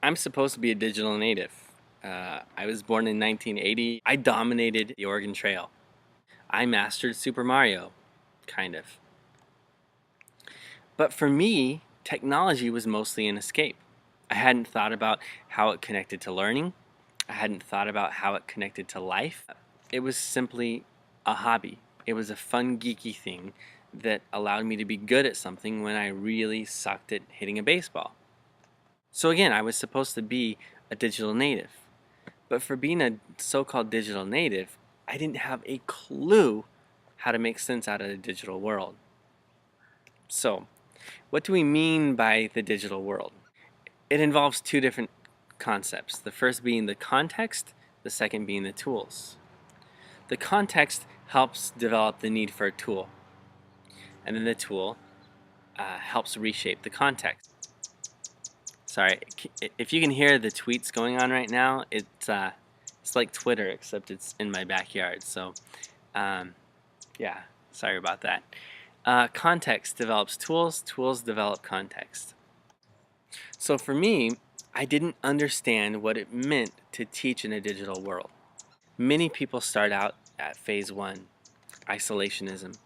I'm supposed to be a digital native. I was born in 1980. I dominated the Oregon Trail. I mastered Super Mario, kind of. But for me, technology was mostly an escape. I hadn't thought about how it connected to learning. I hadn't thought about how it connected to life. It was simply a hobby. It was a fun, geeky thing that allowed me to be good at something when I really sucked at hitting a baseball. So again, I was supposed to be a digital native. But for being a so-called digital native, I didn't have a clue how to make sense out of the digital world. So, what do we mean by the digital world? It involves two different concepts. The first being the context, the second being the tools. The context helps develop the need for a tool, and then the tool helps reshape the context. Sorry, if you can hear the tweets going on right now, it's like Twitter, except it's in my backyard. So, yeah, sorry about that. Context develops tools, tools develop context. So for me, I didn't understand what it meant to teach in a digital world. Many people start out at phase one, isolationism.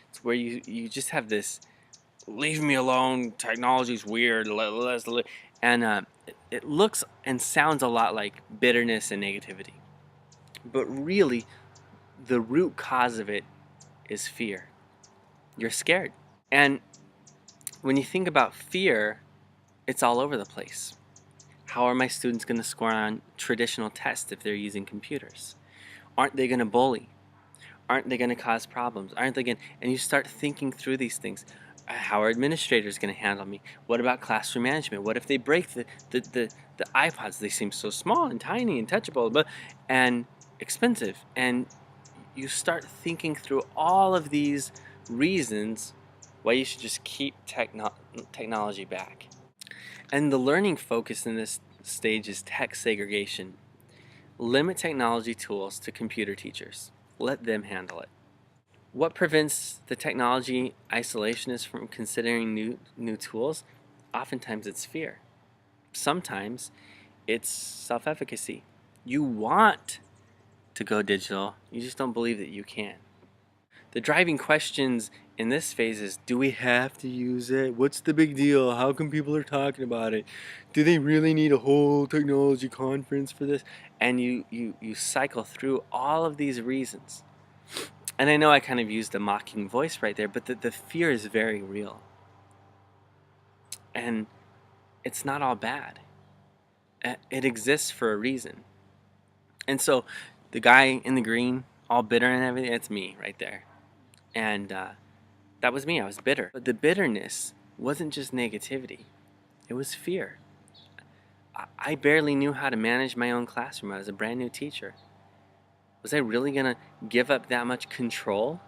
It's where you just have this, leave me alone, technology's weird, and it looks and sounds a lot like bitterness and negativity. But really, the root cause of it is fear. You're scared. And when you think about fear, it's all over the place. How are my students going to score on traditional tests if they're using computers? Aren't they going to bully? Aren't they going to cause problems? Aren't they going? And you start thinking through these things. How are administrators going to handle me? What about classroom management? What if they break the iPods? They seem so small and tiny and touchable, and expensive. And you start thinking through all of these reasons why you should just keep technology back. And the learning focus in this stage is tech segregation. Limit technology tools to computer teachers. Let them handle it. What prevents the technology isolationists from considering new tools? Oftentimes it's fear. Sometimes it's self-efficacy. You want to go digital, you just don't believe that you can. The driving questions in this phase is, do we have to use it? What's the big deal? How come people are talking about it? Do they really need a whole technology conference for this? And you cycle through all of these reasons. And I know I kind of used a mocking voice right there, but the fear is very real. And it's not all bad. It exists for a reason. And so the guy in the green, all bitter and everything, that's me right there. And that was me. I was bitter. But the bitterness wasn't just negativity. It was fear. I barely knew how to manage my own classroom. I was a brand new teacher. Was I really going to give up that much control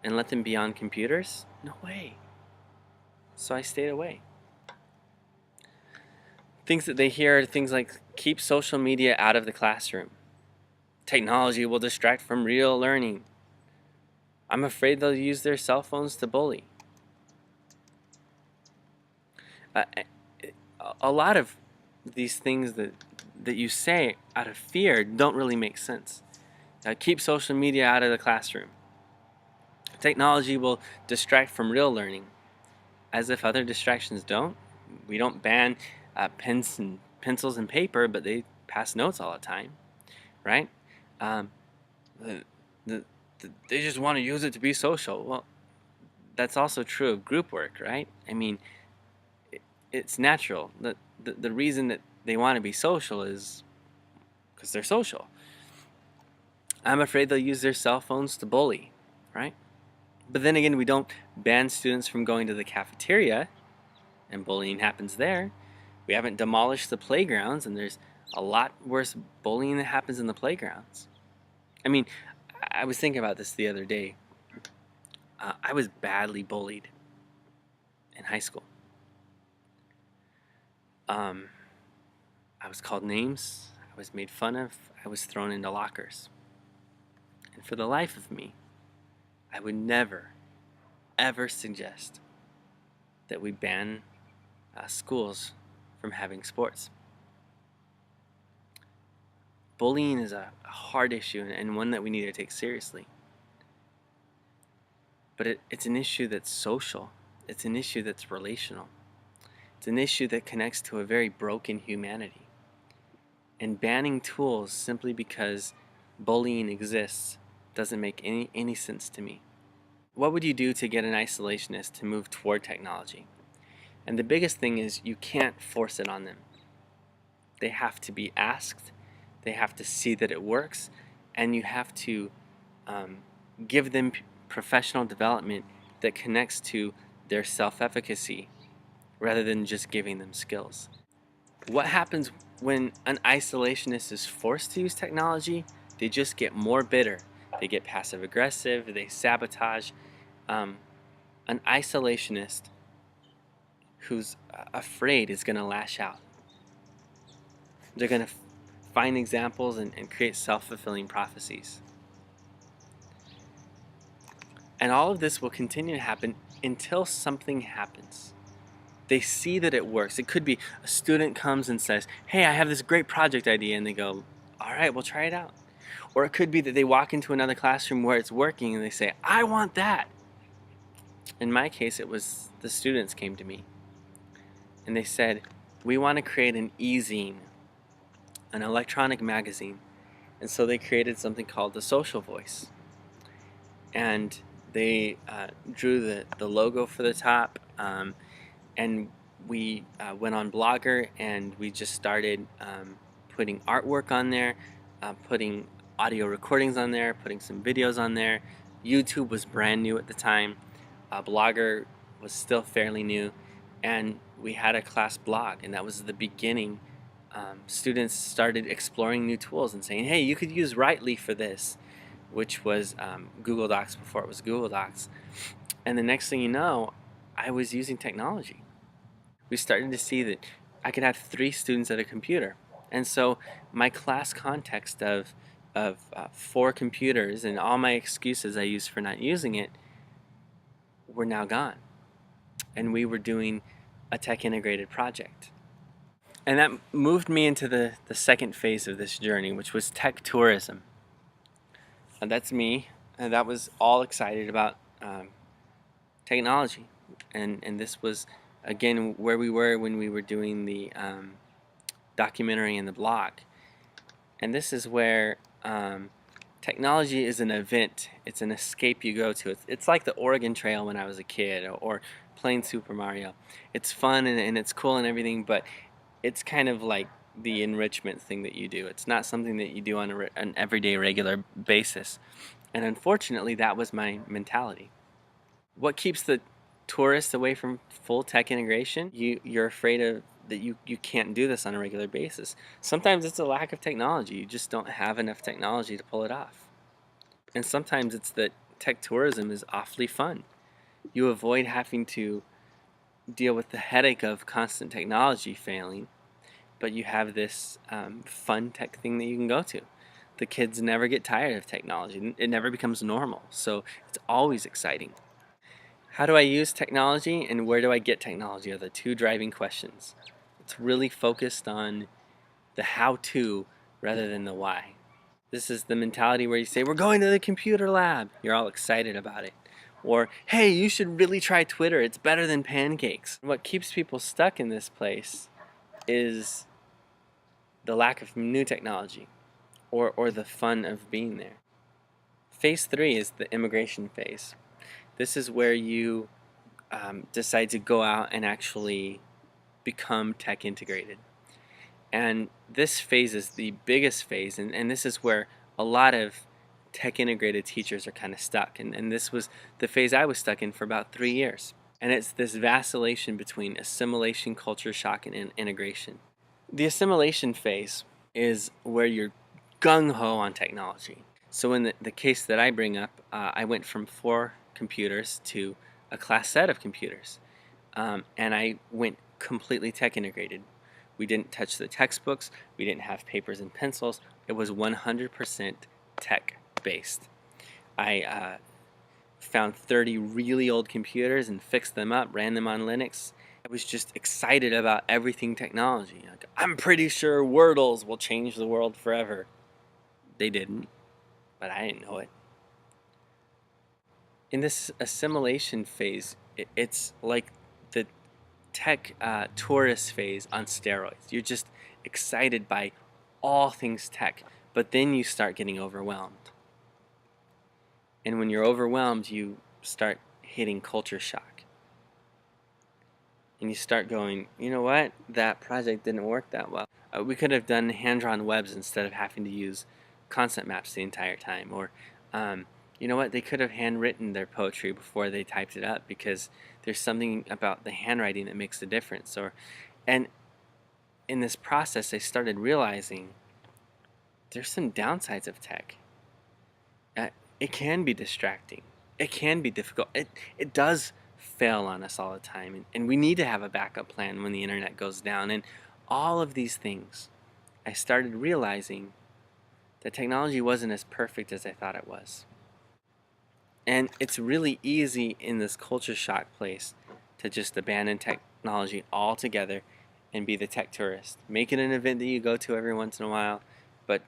and let them be on computers? No way. So I stayed away. Things that they hear are things like, keep social media out of the classroom. Technology will distract from real learning. I'm afraid they'll use their cell phones to bully. A lot of these things that you say out of fear don't really make sense. Keep social media out of the classroom. Technology will distract from real learning. As if other distractions don't. We don't ban pens and pencils and paper, but they pass notes all the time, right? They just want to use it to be social. Well, that's also true of group work, right? I mean, it's natural. The reason that they want to be social is because they're social. I'm afraid they'll use their cell phones to bully, right? But then again, we don't ban students from going to the cafeteria, and bullying happens there. We haven't demolished the playgrounds, and there's a lot worse bullying that happens in the playgrounds. I mean, I was thinking about this the other day. I was badly bullied in high school. I was called names, I was made fun of, I was thrown into lockers. And for the life of me, I would never, ever suggest that we ban schools from having sports. Bullying is a hard issue and one that we need to take seriously. But it's an issue that's social. It's an issue that's relational. It's an issue that connects to a very broken humanity. And banning tools simply because bullying exists doesn't make any sense to me. What would you do to get an isolationist to move toward technology? And the biggest thing is you can't force it on them. They have to be asked, they have to see that it works, and you have to give them professional development that connects to their self-efficacy rather than just giving them skills. What happens when an isolationist is forced to use technology? They just get more bitter. They get passive aggressive, they sabotage. An isolationist who's afraid is going to lash out. They're going to find examples and create self-fulfilling prophecies. And all of this will continue to happen until something happens. They see that it works. It could be a student comes and says, hey, I have this great project idea, and they go, all right, we'll try it out. Or it could be that they walk into another classroom where it's working and they say, I want that. In my case, it was the students came to me and they said, we want to create an e-zine, an electronic magazine. And so they created something called the Social Voice. And they drew the logo for the top, and we went on Blogger and we just started putting artwork on there, putting audio recordings on there, putting some videos on there. YouTube was brand new at the time. Blogger was still fairly new, and we had a class blog, and that was the beginning. Students started exploring new tools and saying, hey, you could use Writely for this, which was Google Docs before it was Google Docs. And the next thing you know, I was using technology. We started to see that I could have 3 students at a computer. And so my class context of 4 computers and all my excuses I used for not using it were now gone. And we were doing a tech integrated project. And that moved me into the second phase of this journey, which was tech tourism. And that's me, and that was all excited about technology. And this was, again, where we were when we were doing the documentary and the blog. And this is where technology is an event. It's an escape you go to. It's like the Oregon Trail when I was a kid, or playing Super Mario. It's fun and it's cool and everything, but it's kind of like the enrichment thing that you do. It's not something that you do on an everyday regular basis. And unfortunately, that was my mentality. What keeps the tourists away from full tech integration? You're afraid of that you can't do this on a regular basis. Sometimes it's a lack of technology. You just don't have enough technology to pull it off. And sometimes it's that tech tourism is awfully fun. You avoid having to deal with the headache of constant technology failing, but you have this fun tech thing that you can go to. The kids never get tired of technology. It never becomes normal, so it's always exciting. How do I use technology and where do I get technology are the 2 driving questions. It's really focused on the how-to rather than the why. This is the mentality where you say, we're going to the computer lab. You're all excited about it. Or, hey, you should really try Twitter. It's better than pancakes. What keeps people stuck in this place is the lack of new technology or the fun of being there. Phase 3 is the immigration phase. This is where you decide to go out and actually become tech integrated. And this phase is the biggest phase, and this is where a lot of tech integrated teachers are kind of stuck. And this was the phase I was stuck in for about 3 years. And it's this vacillation between assimilation, culture shock, and integration. The assimilation phase is where you're gung-ho on technology. So in the case that I bring up, I went from 4 computers to a class set of computers. And I went completely tech integrated. We didn't touch the textbooks. We didn't have papers and pencils. It was 100% tech-based. I found 30 really old computers and fixed them up, ran them on Linux. I was just excited about everything technology. Like, I'm pretty sure Wordles will change the world forever. They didn't, but I didn't know it. In this assimilation phase, it's like the tech tourist phase on steroids. You're just excited by all things tech, but then you start getting overwhelmed. And when you're overwhelmed, you start hitting culture shock. And you start going, you know what? That project didn't work that well. We could have done hand-drawn webs instead of having to use concept maps the entire time. Or, you know what? They could have handwritten their poetry before they typed it up, because there's something about the handwriting that makes the difference. And in this process, I started realizing there's some downsides of tech. It can be distracting. It can be difficult. It does fail on us all the time, and we need to have a backup plan when the internet goes down. And all of these things, I started realizing that technology wasn't as perfect as I thought it was. And it's really easy in this culture shock place to just abandon technology altogether and be the tech tourist. Make it an event that you go to every once in a while, but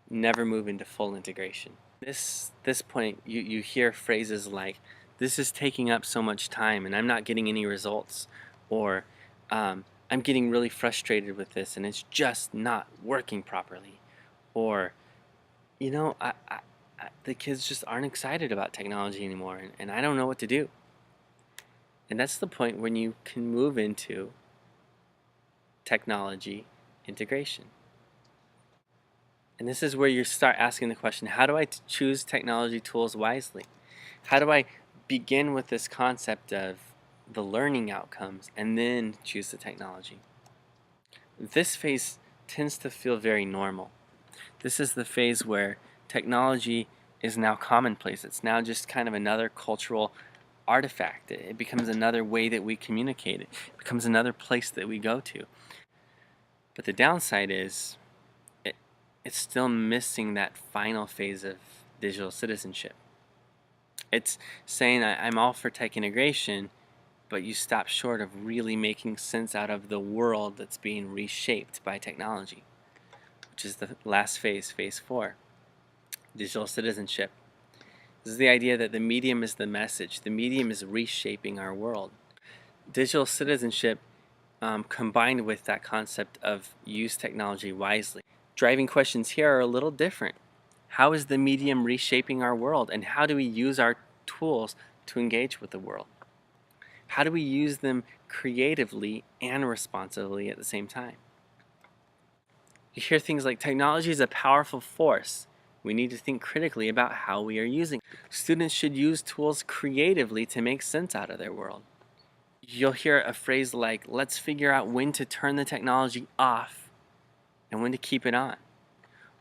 never move into full integration. This point, you hear phrases like, this is taking up so much time and I'm not getting any results, or I'm getting really frustrated with this and it's just not working properly, or you know, the kids just aren't excited about technology anymore, and I don't know what to do. And that's the point when you can move into technology integration. And this is where you start asking the question, how do I choose technology tools wisely? How do I begin with this concept of the learning outcomes and then choose the technology? This phase tends to feel very normal. This is the phase where technology is now commonplace. It's now just kind of another cultural artifact. It becomes another way that we communicate. It becomes another place that we go to. But the downside is it's still missing that final phase of digital citizenship. It's saying I'm all for tech integration, but you stop short of really making sense out of the world that's being reshaped by technology, which is the last phase, phase 4, digital citizenship. This is the idea that the medium is the message. The medium is reshaping our world. Digital citizenship combined with that concept of use technology wisely. Driving questions here are a little different. How is the medium reshaping our world, and how do we use our tools to engage with the world? How do we use them creatively and responsibly at the same time? You hear things like, technology is a powerful force. We need to think critically about how we are using it. Students should use tools creatively to make sense out of their world. You'll hear a phrase like, let's figure out when to turn the technology off and when to keep it on.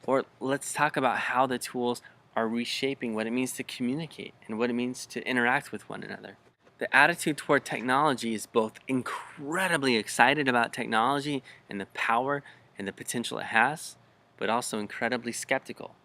Or let's talk about how the tools are reshaping what it means to communicate and what it means to interact with one another. The attitude toward technology is both incredibly excited about technology and the power and the potential it has, but also incredibly skeptical.